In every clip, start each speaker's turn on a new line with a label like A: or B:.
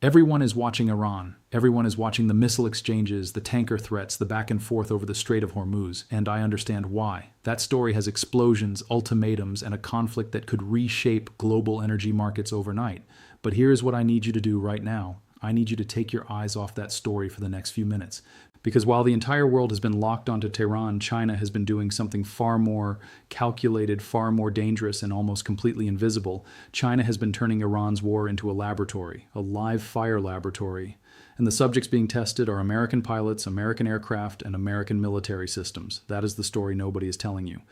A: Everyone is watching Iran. Everyone is watching the missile exchanges, the tanker threats, the back and forth over the Strait of Hormuz, and I understand why. That story has explosions, ultimatums, and a conflict that could reshape global energy markets overnight. But here's what I need you to do right now. I need you to take your eyes off that story for the next few minutes. Because while the entire world has been locked onto Tehran, China has been doing something far more calculated, far more dangerous, and almost completely invisible. China has been turning Iran's war into a laboratory, a live fire laboratory. And the subjects being tested are American pilots, American aircraft, and American military systems. That is the story nobody is telling you.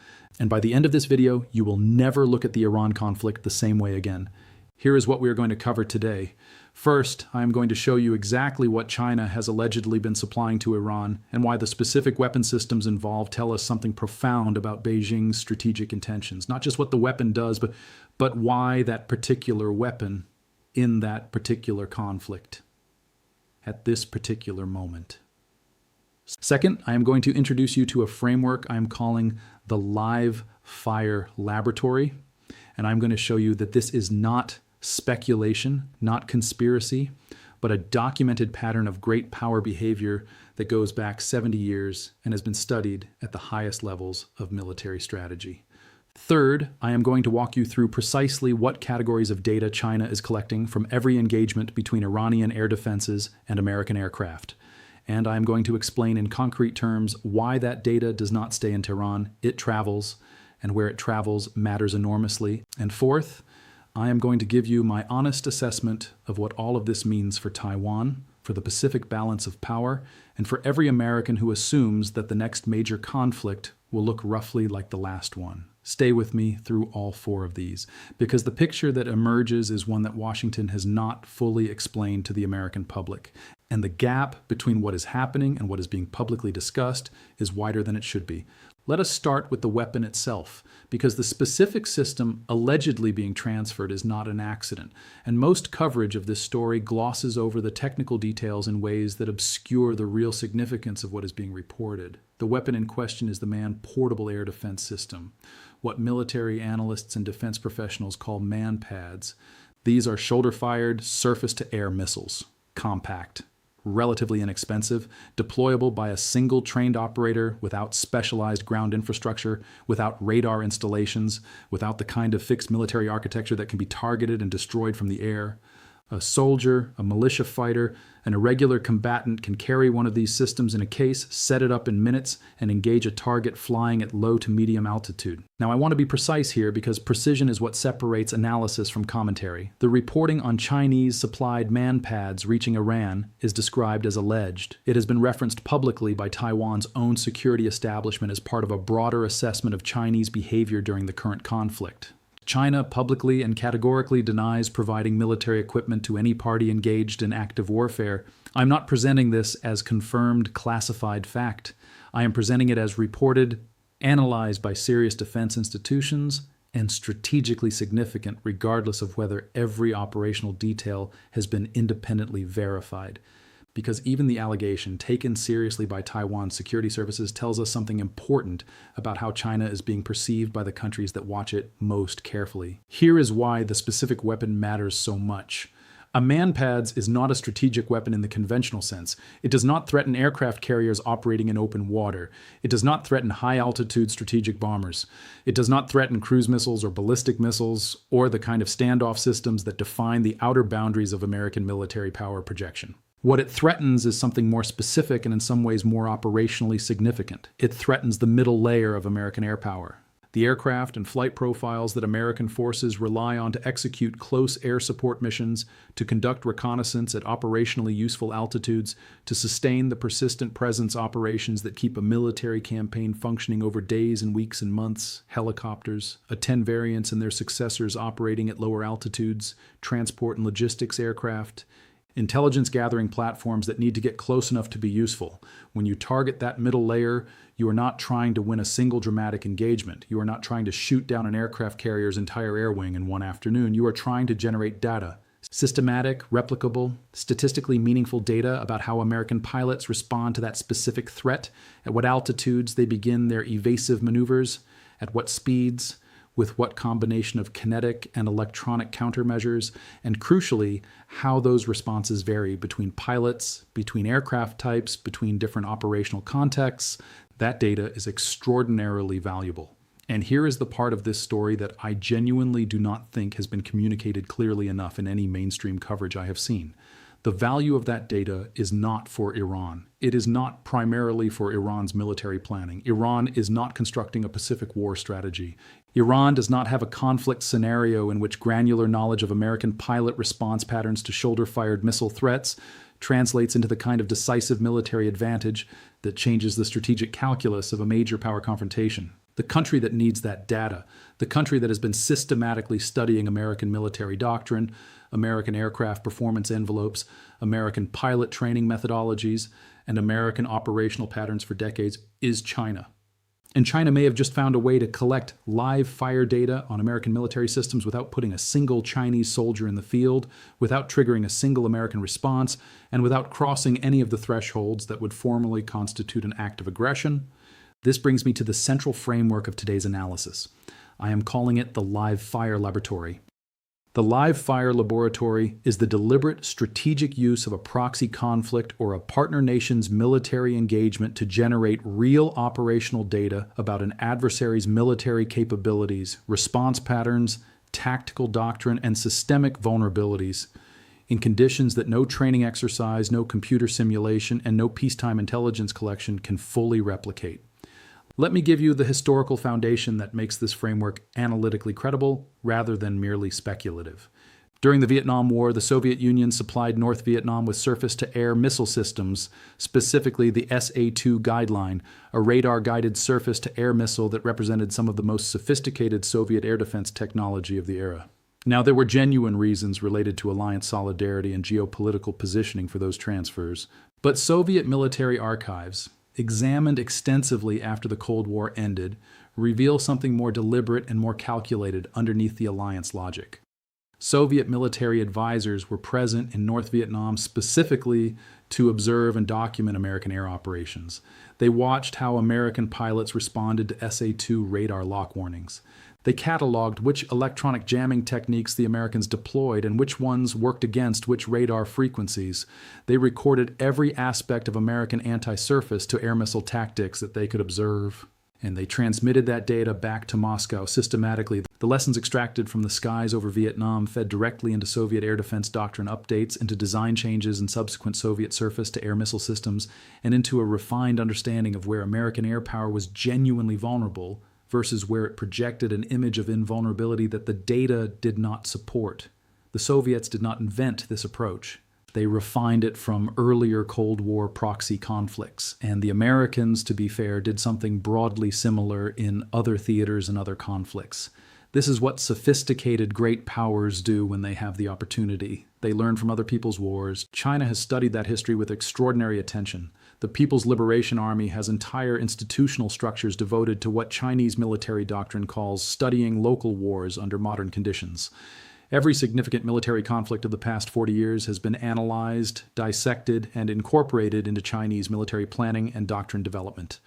A: And by the end of this video, you will never look at the Iran conflict the same way again. Here is what we are going to cover today. First, I am going to show you exactly what China has allegedly been supplying to Iran and why the specific weapon systems involved tell us something profound about Beijing's strategic intentions. Not just what the weapon does, but why that particular weapon in that particular conflict at this particular moment. Second, I am going to introduce you to a framework I am calling the Live Fire Laboratory, and I'm going to show you that this is not speculation, not conspiracy, but a documented pattern of great power behavior that goes back 70 years and has been studied at the highest levels of military strategy. Third, I am going to walk you through precisely what categories of data China is collecting from every engagement between Iranian air defenses and American aircraft. And I am going to explain in concrete terms why that data does not stay in Tehran, it travels, and where it travels matters enormously. And fourth, I am going to give you my honest assessment of what all of this means for Taiwan, for the Pacific balance of power, and for every American who assumes that the next major conflict will look roughly like the last one. Stay with me through all four of these, because the picture that emerges is one that Washington has not fully explained to the American public. And the gap between what is happening and what is being publicly discussed is wider than it should be. Let us start with the weapon itself, because the specific system allegedly being transferred is not an accident, and most coverage of this story glosses over the technical details in ways that obscure the real significance of what is being reported. The weapon in question is the Man-Portable Air Defense System, what military analysts and defense professionals call MANPADS. These are shoulder-fired, surface-to-air missiles, compact, relatively inexpensive, deployable by a single trained operator without specialized ground infrastructure, without radar installations, without the kind of fixed military architecture that can be targeted and destroyed from the air. A soldier, a militia fighter, an irregular combatant can carry one of these systems in a case, set it up in minutes, and engage a target flying at low to medium altitude. Now, I want to be precise here because precision is what separates analysis from commentary. The reporting on Chinese-supplied MANPADS reaching Iran is described as alleged. It has been referenced publicly by Taiwan's own security establishment as part of a broader assessment of Chinese behavior during the current conflict. China publicly and categorically denies providing military equipment to any party engaged in active warfare. I'm not presenting this as confirmed classified fact. I am presenting it as reported, analyzed by serious defense institutions, and strategically significant regardless of whether every operational detail has been independently verified. Because even the allegation taken seriously by Taiwan's security services tells us something important about how China is being perceived by the countries that watch it most carefully. Here is why the specific weapon matters so much. A MANPADS is not a strategic weapon in the conventional sense. It does not threaten aircraft carriers operating in open water. It does not threaten high-altitude strategic bombers. It does not threaten cruise missiles or ballistic missiles or the kind of standoff systems that define the outer boundaries of American military power projection. What it threatens is something more specific and in some ways more operationally significant. It threatens the middle layer of American air power. The aircraft and flight profiles that American forces rely on to execute close air support missions, to conduct reconnaissance at operationally useful altitudes, to sustain the persistent presence operations that keep a military campaign functioning over days and weeks and months, helicopters, a 10 variants and their successors operating at lower altitudes, transport and logistics aircraft, intelligence gathering platforms that need to get close enough to be useful. When you target that middle layer, you are not trying to win a single dramatic engagement. You are not trying to shoot down an aircraft carrier's entire air wing in one afternoon. You are trying to generate data. Systematic, replicable, statistically meaningful data about how American pilots respond to that specific threat, at what altitudes they begin their evasive maneuvers, at what speeds, with what combination of kinetic and electronic countermeasures, and crucially, how those responses vary between pilots, between aircraft types, between different operational contexts. That data is extraordinarily valuable. And here is the part of this story that I genuinely do not think has been communicated clearly enough in any mainstream coverage I have seen. The value of that data is not for Iran. It is not primarily for Iran's military planning. Iran is not constructing a Pacific war strategy. Iran does not have a conflict scenario in which granular knowledge of American pilot response patterns to shoulder-fired missile threats translates into the kind of decisive military advantage that changes the strategic calculus of a major power confrontation. The country that needs that data, the country that has been systematically studying American military doctrine, American aircraft performance envelopes, American pilot training methodologies, and American operational patterns for decades, is China. And China may have just found a way to collect live fire data on American military systems without putting a single Chinese soldier in the field, without triggering a single American response, and without crossing any of the thresholds that would formally constitute an act of aggression. This brings me to the central framework of today's analysis. I am calling it the live fire laboratory. The live fire laboratory is the deliberate strategic use of a proxy conflict or a partner nation's military engagement to generate real operational data about an adversary's military capabilities, response patterns, tactical doctrine, and systemic vulnerabilities in conditions that no training exercise, no computer simulation, and no peacetime intelligence collection can fully replicate. Let me give you the historical foundation that makes this framework analytically credible rather than merely speculative. During the Vietnam War, the Soviet Union supplied North Vietnam with surface-to-air missile systems, specifically the SA-2 Guideline, a radar-guided surface-to-air missile that represented some of the most sophisticated Soviet air defense technology of the era. Now, there were genuine reasons related to alliance solidarity and geopolitical positioning for those transfers, but Soviet military archives, examined extensively after the Cold War ended, reveal something more deliberate and more calculated underneath the alliance logic. Soviet military advisors were present in North Vietnam specifically to observe and document American air operations. They watched how American pilots responded to SA-2 radar lock warnings. They cataloged which electronic jamming techniques the Americans deployed and which ones worked against which radar frequencies. They recorded every aspect of American anti-surface to air missile tactics that they could observe. And they transmitted that data back to Moscow systematically. The lessons extracted from the skies over Vietnam fed directly into Soviet air defense doctrine updates, into design changes in subsequent Soviet surface-to-air missile systems, and into a refined understanding of where American air power was genuinely vulnerable versus where it projected an image of invulnerability that the data did not support. The Soviets did not invent this approach. They refined it from earlier Cold War proxy conflicts. And the Americans, to be fair, did something broadly similar in other theaters and other conflicts. This is what sophisticated great powers do when they have the opportunity. They learn from other people's wars. China has studied that history with extraordinary attention. The People's Liberation Army has entire institutional structures devoted to what Chinese military doctrine calls studying local wars under modern conditions. Every significant military conflict of the past 40 years has been analyzed, dissected, and incorporated into Chinese military planning and doctrine development.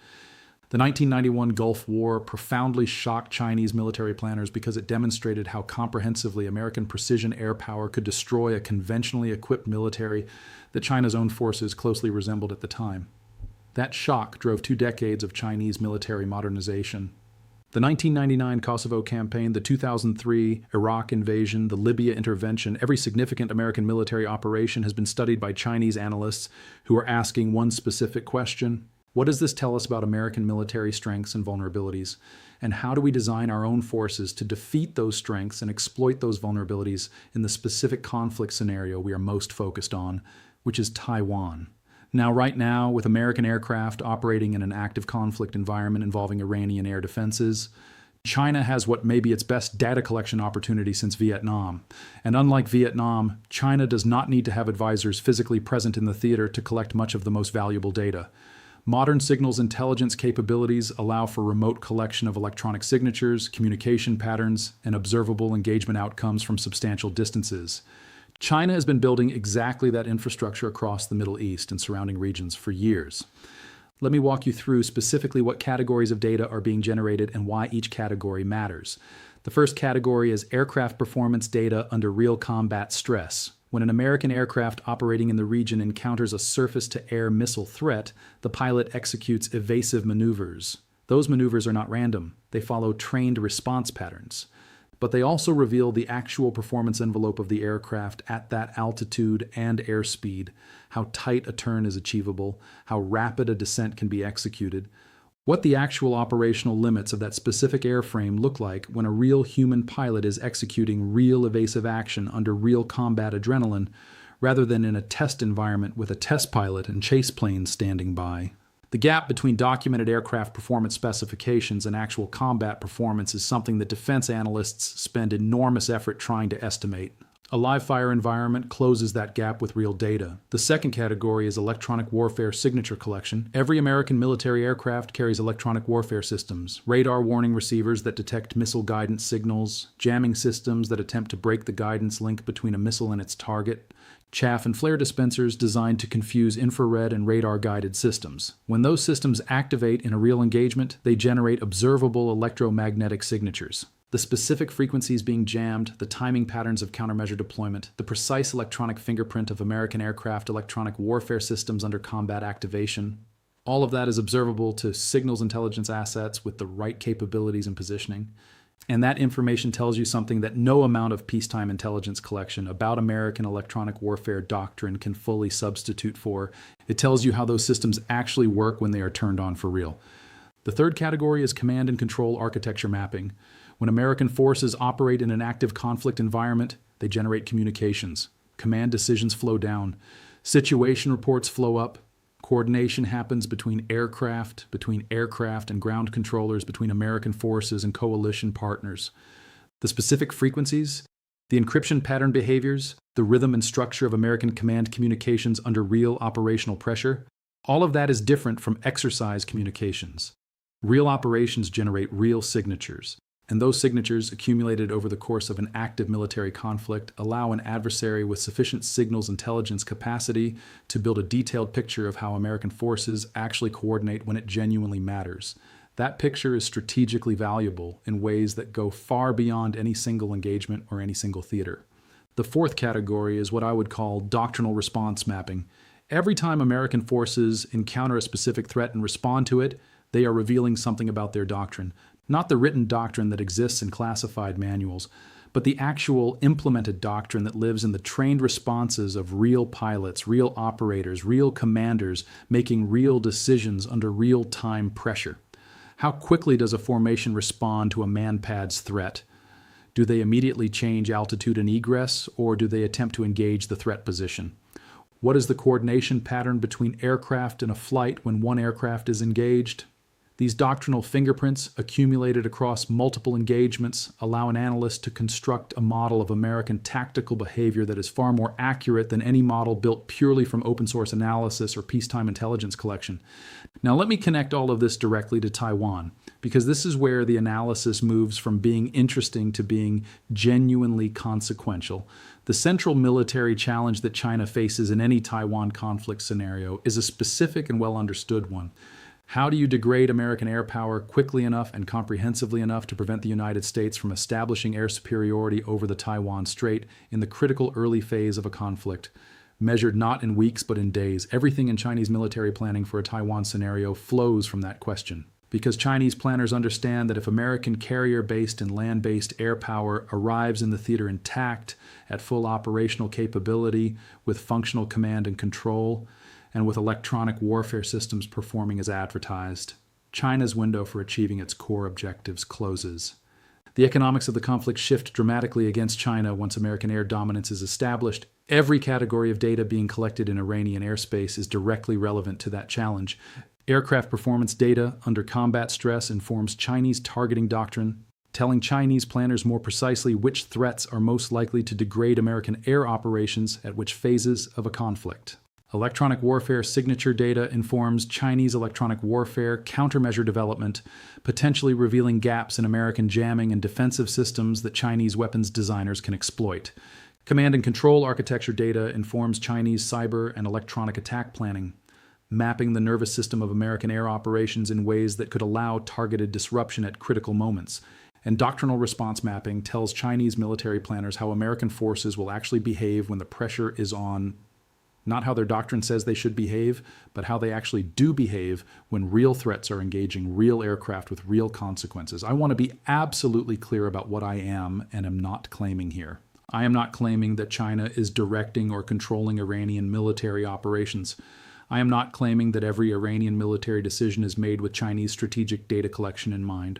A: The 1991 Gulf War profoundly shocked Chinese military planners because it demonstrated how comprehensively American precision air power could destroy a conventionally equipped military that China's own forces closely resembled at the time. That shock drove 2 decades of Chinese military modernization. The 1999 Kosovo campaign, the 2003 Iraq invasion, the Libya intervention, every significant American military operation has been studied by Chinese analysts who are asking one specific question: what does this tell us about American military strengths and vulnerabilities? And how do we design our own forces to defeat those strengths and exploit those vulnerabilities in the specific conflict scenario we are most focused on, which is Taiwan? Now, right now, with American aircraft operating in an active conflict environment involving Iranian air defenses, China has what may be its best data collection opportunity since Vietnam. And unlike Vietnam, China does not need to have advisors physically present in the theater to collect much of the most valuable data. Modern signals intelligence capabilities allow for remote collection of electronic signatures, communication patterns, and observable engagement outcomes from substantial distances. China has been building exactly that infrastructure across the Middle East and surrounding regions for years. Let me walk you through specifically what categories of data are being generated and why each category matters. The first category is aircraft performance data under real combat stress. When an American aircraft operating in the region encounters a surface-to-air missile threat, the pilot executes evasive maneuvers. Those maneuvers are not random. They follow trained response patterns. But they also reveal the actual performance envelope of the aircraft at that altitude and airspeed, how tight a turn is achievable, how rapid a descent can be executed, what the actual operational limits of that specific airframe look like when a real human pilot is executing real evasive action under real combat adrenaline, rather than in a test environment with a test pilot and chase planes standing by. The gap between documented aircraft performance specifications and actual combat performance is something that defense analysts spend enormous effort trying to estimate. A live-fire environment closes that gap with real data. The second category is electronic warfare signature collection. Every American military aircraft carries electronic warfare systems, radar warning receivers that detect missile guidance signals, jamming systems that attempt to break the guidance link between a missile and its target, chaff and flare dispensers designed to confuse infrared and radar-guided systems. When those systems activate in a real engagement, they generate observable electromagnetic signatures. The specific frequencies being jammed, the timing patterns of countermeasure deployment, the precise electronic fingerprint of American aircraft electronic warfare systems under combat activation, all of that is observable to signals intelligence assets with the right capabilities and positioning. And that information tells you something that no amount of peacetime intelligence collection about American electronic warfare doctrine can fully substitute for. It tells you how those systems actually work when they are turned on for real. The third category is command and control architecture mapping. When American forces operate in an active conflict environment, they generate communications. Command decisions flow down. Situation reports flow up. Coordination happens between aircraft and ground controllers, between American forces and coalition partners. The specific frequencies, the encryption pattern behaviors, the rhythm and structure of American command communications under real operational pressure, all of that is different from exercise communications. Real operations generate real signatures. And those signatures, accumulated over the course of an active military conflict, allow an adversary with sufficient signals intelligence capacity to build a detailed picture of how American forces actually coordinate when it genuinely matters. That picture is strategically valuable in ways that go far beyond any single engagement or any single theater. The fourth category is what I would call doctrinal response mapping. Every time American forces encounter a specific threat and respond to it, they are revealing something about their doctrine. Not the written doctrine that exists in classified manuals, but the actual implemented doctrine that lives in the trained responses of real pilots, real operators, real commanders making real decisions under real-time pressure. How quickly does a formation respond to a MANPADS threat? Do they immediately change altitude and egress, or do they attempt to engage the threat position? What is the coordination pattern between aircraft in a flight when one aircraft is engaged? These doctrinal fingerprints, accumulated across multiple engagements, allow an analyst to construct a model of American tactical behavior that is far more accurate than any model built purely from open source analysis or peacetime intelligence collection. Now let me connect all of this directly to Taiwan, because this is where the analysis moves from being interesting to being genuinely consequential. The central military challenge that China faces in any Taiwan conflict scenario is a specific and well understood one. How do you degrade American air power quickly enough and comprehensively enough to prevent the United States from establishing air superiority over the Taiwan Strait in the critical early phase of a conflict? Measured not in weeks but in days, everything in Chinese military planning for a Taiwan scenario flows from that question. Because Chinese planners understand that if American carrier-based and land-based air power arrives in the theater intact, at full operational capability, with functional command and control, and with electronic warfare systems performing as advertised, China's window for achieving its core objectives closes. The economics of the conflict shift dramatically against China once American air dominance is established. Every category of data being collected in Iranian airspace is directly relevant to that challenge. Aircraft performance data under combat stress informs Chinese targeting doctrine, telling Chinese planners more precisely which threats are most likely to degrade American air operations at which phases of a conflict. Electronic warfare signature data informs Chinese electronic warfare countermeasure development, potentially revealing gaps in American jamming and defensive systems that Chinese weapons designers can exploit. Command and control architecture data informs Chinese cyber and electronic attack planning, mapping the nervous system of American air operations in ways that could allow targeted disruption at critical moments. And doctrinal response mapping tells Chinese military planners how American forces will actually behave when the pressure is on. Not how their doctrine says they should behave, but how they actually do behave when real threats are engaging real aircraft with real consequences. I want to be absolutely clear about what I am and am not claiming here. I am not claiming that China is directing or controlling Iranian military operations. I am not claiming that every Iranian military decision is made with Chinese strategic data collection in mind.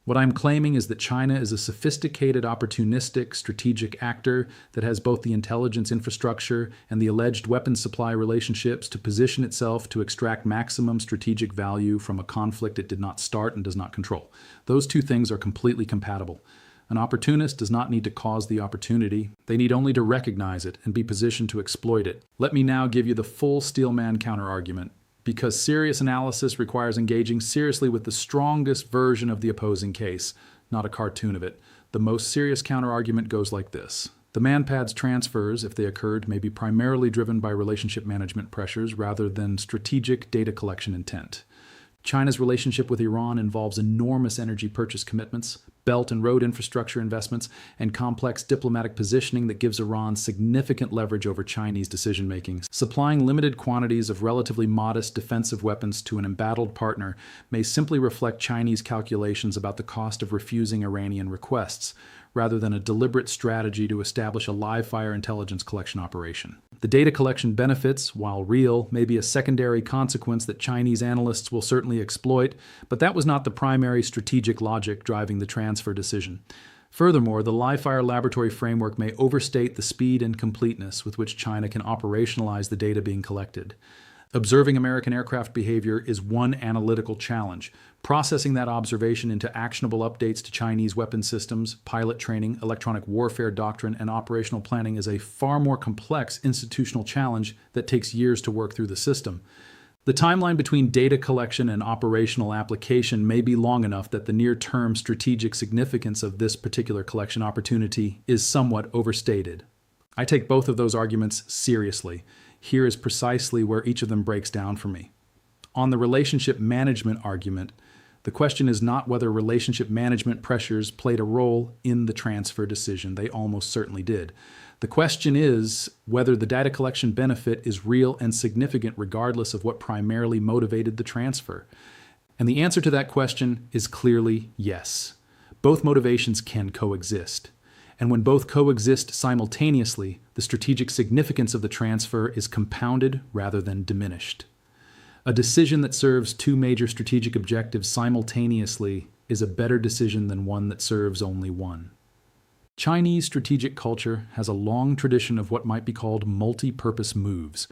A: What I'm claiming is that China is a sophisticated, opportunistic, strategic actor that has both the intelligence infrastructure and the alleged weapons supply relationships to position itself to extract maximum strategic value from a conflict it did not start and does not control. Those two things are completely compatible. An opportunist does not need to cause the opportunity. They need only to recognize it and be positioned to exploit it. Let me now give you the full steelman counterargument. Because serious analysis requires engaging seriously with the strongest version of the opposing case, not a cartoon of it. The most serious counterargument goes like this. The MANPADS transfers, if they occurred, may be primarily driven by relationship management pressures rather than strategic data collection intent. China's relationship with Iran involves enormous energy purchase commitments, belt and road infrastructure investments, and complex diplomatic positioning that gives Iran significant leverage over Chinese decision-making. Supplying limited quantities of relatively modest defensive weapons to an embattled partner may simply reflect Chinese calculations about the cost of refusing Iranian requests, rather than a deliberate strategy to establish a live-fire intelligence collection operation. The data collection benefits, while real, may be a secondary consequence that Chinese analysts will certainly exploit, but that was not the primary strategic logic driving the transfer decision. Furthermore, the live-fire laboratory framework may overstate the speed and completeness with which China can operationalize the data being collected. Observing American aircraft behavior is one analytical challenge. Processing that observation into actionable updates to Chinese weapon systems, pilot training, electronic warfare doctrine, and operational planning is a far more complex institutional challenge that takes years to work through the system. The timeline between data collection and operational application may be long enough that the near-term strategic significance of this particular collection opportunity is somewhat overstated. I take both of those arguments seriously. Here is precisely where each of them breaks down for me. On the relationship management argument, the question is not whether relationship management pressures played a role in the transfer decision. They almost certainly did. The question is whether the data collection benefit is real and significant regardless of what primarily motivated the transfer. And the answer to that question is clearly yes. Both motivations can coexist. And when both coexist simultaneously, the strategic significance of the transfer is compounded rather than diminished. A decision that serves two major strategic objectives simultaneously is a better decision than one that serves only one. Chinese strategic culture has a long tradition of what might be called multi-purpose moves,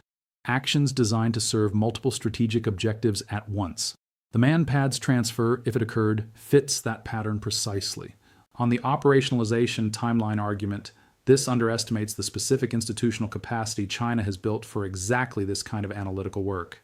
A: actions designed to serve multiple strategic objectives at once. The MANPADS transfer, if it occurred, fits that pattern precisely. On the operationalization timeline argument, this underestimates the specific institutional capacity China has built for exactly this kind of analytical work.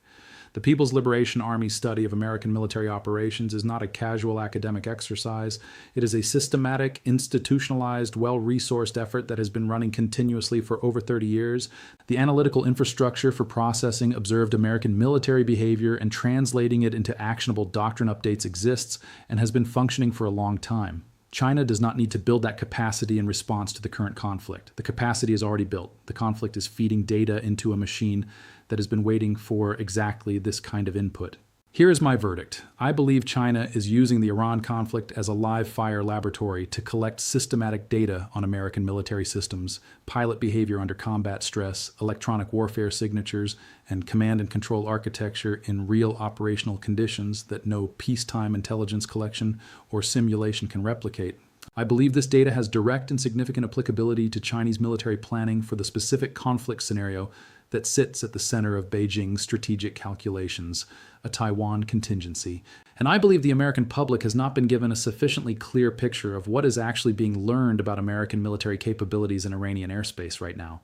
A: The People's Liberation Army's study of American military operations is not a casual academic exercise. It is a systematic, institutionalized, well-resourced effort that has been running continuously for over 30 years. The analytical infrastructure for processing observed American military behavior and translating it into actionable doctrine updates exists and has been functioning for a long time. China does not need to build that capacity in response to the current conflict. The capacity is already built. The conflict is feeding data into a machine that has been waiting for exactly this kind of input. Here is my verdict. I believe China is using the Iran conflict as a live-fire laboratory to collect systematic data on American military systems, pilot behavior under combat stress, electronic warfare signatures, and command and control architecture in real operational conditions that no peacetime intelligence collection or simulation can replicate. I believe this data has direct and significant applicability to Chinese military planning for the specific conflict scenario that sits at the center of Beijing's strategic calculations, a Taiwan contingency. And I believe the American public has not been given a sufficiently clear picture of what is actually being learned about American military capabilities in Iranian airspace right now,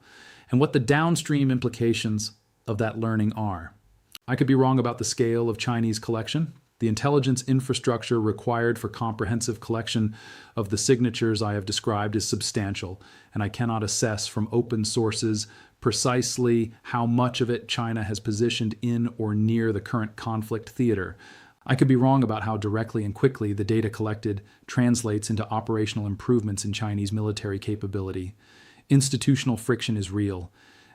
A: and what the downstream implications of that learning are. I could be wrong about the scale of Chinese collection. The intelligence infrastructure required for comprehensive collection of the signatures I have described is substantial, and I cannot assess from open sources precisely how much of it China has positioned in or near the current conflict theater. I could be wrong about how directly and quickly the data collected translates into operational improvements in Chinese military capability. Institutional friction is real,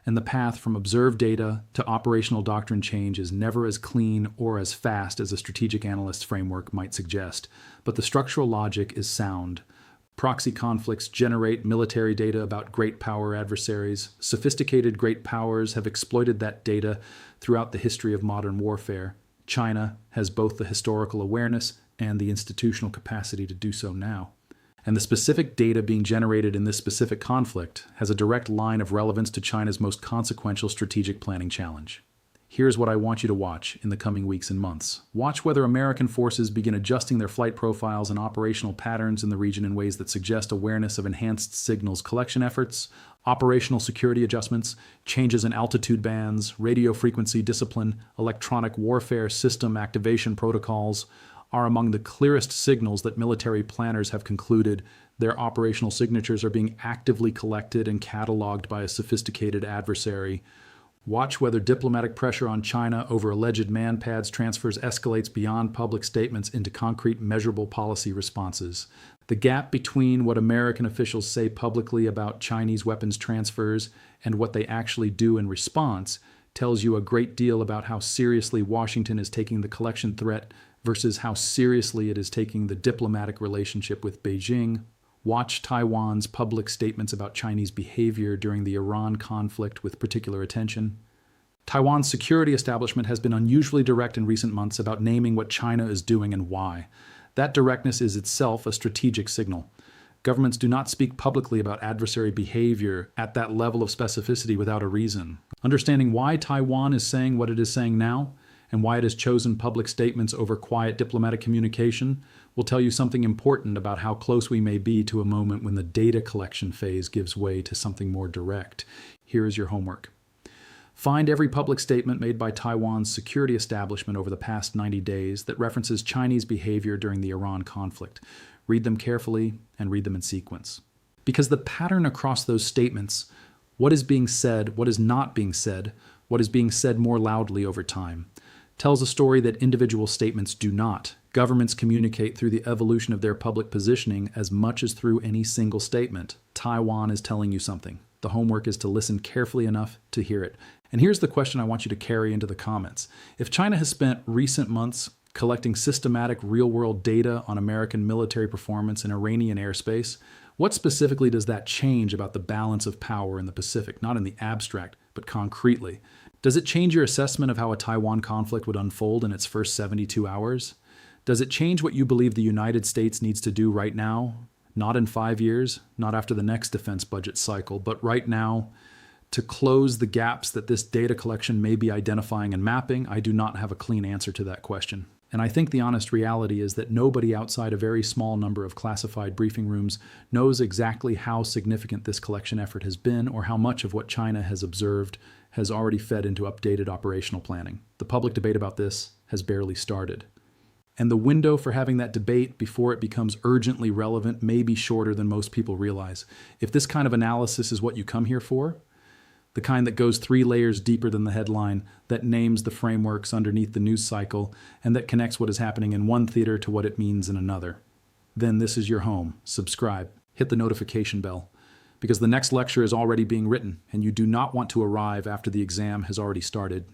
A: and the path from observed data to operational doctrine change is never as clean or as fast as a strategic analyst's framework might suggest. But the structural logic is sound. Proxy conflicts generate military data about great power adversaries. Sophisticated great powers have exploited that data throughout the history of modern warfare. China has both the historical awareness and the institutional capacity to do so now. And the specific data being generated in this specific conflict has a direct line of relevance to China's most consequential strategic planning challenge. Here's what I want you to watch in the coming weeks and months. Watch whether American forces begin adjusting their flight profiles and operational patterns in the region in ways that suggest awareness of enhanced signals collection efforts, operational security adjustments, changes in altitude bands, radio frequency discipline, electronic warfare system activation protocols are among the clearest signals that military planners have concluded their operational signatures are being actively collected and cataloged by a sophisticated adversary. Watch whether diplomatic pressure on China over alleged MANPADS transfers escalates beyond public statements into concrete, measurable policy responses. The gap between what American officials say publicly about Chinese weapons transfers and what they actually do in response tells you a great deal about how seriously Washington is taking the collection threat versus how seriously it is taking the diplomatic relationship with Beijing. Watch Taiwan's public statements about Chinese behavior during the Iran conflict with particular attention. Taiwan's security establishment has been unusually direct in recent months about naming what China is doing and why. That directness is itself a strategic signal. Governments do not speak publicly about adversary behavior at that level of specificity without a reason. Understanding why Taiwan is saying what it is saying now, and why it has chosen public statements over quiet diplomatic communication will tell you something important about how close we may be to a moment when the data collection phase gives way to something more direct. Here is your homework. Find every public statement made by Taiwan's security establishment over the past 90 days that references Chinese behavior during the Iran conflict. Read them carefully and read them in sequence. Because the pattern across those statements, what is being said, what is not being said, what is being said more loudly over time, tells a story that individual statements do not. Governments communicate through the evolution of their public positioning as much as through any single statement. Taiwan is telling you something. The homework is to listen carefully enough to hear it. And here's the question I want you to carry into the comments. If China has spent recent months collecting systematic real-world data on American military performance in Iranian airspace, what specifically does that change about the balance of power in the Pacific, not in the abstract, but concretely? Does it change your assessment of how a Taiwan conflict would unfold in its first 72 hours? Does it change what you believe the United States needs to do right now? Not in 5 years, not after the next defense budget cycle, but right now to close the gaps that this data collection may be identifying and mapping? I do not have a clean answer to that question. And I think the honest reality is that nobody outside a very small number of classified briefing rooms knows exactly how significant this collection effort has been or how much of what China has observed has already fed into updated operational planning. The public debate about this has barely started. And the window for having that debate before it becomes urgently relevant may be shorter than most people realize. If this kind of analysis is what you come here for, the kind that goes 3 layers deeper than the headline, that names the frameworks underneath the news cycle, and that connects what is happening in one theater to what it means in another, then this is your home. Subscribe. Hit the notification bell. Because the next lecture is already being written, and you do not want to arrive after the exam has already started.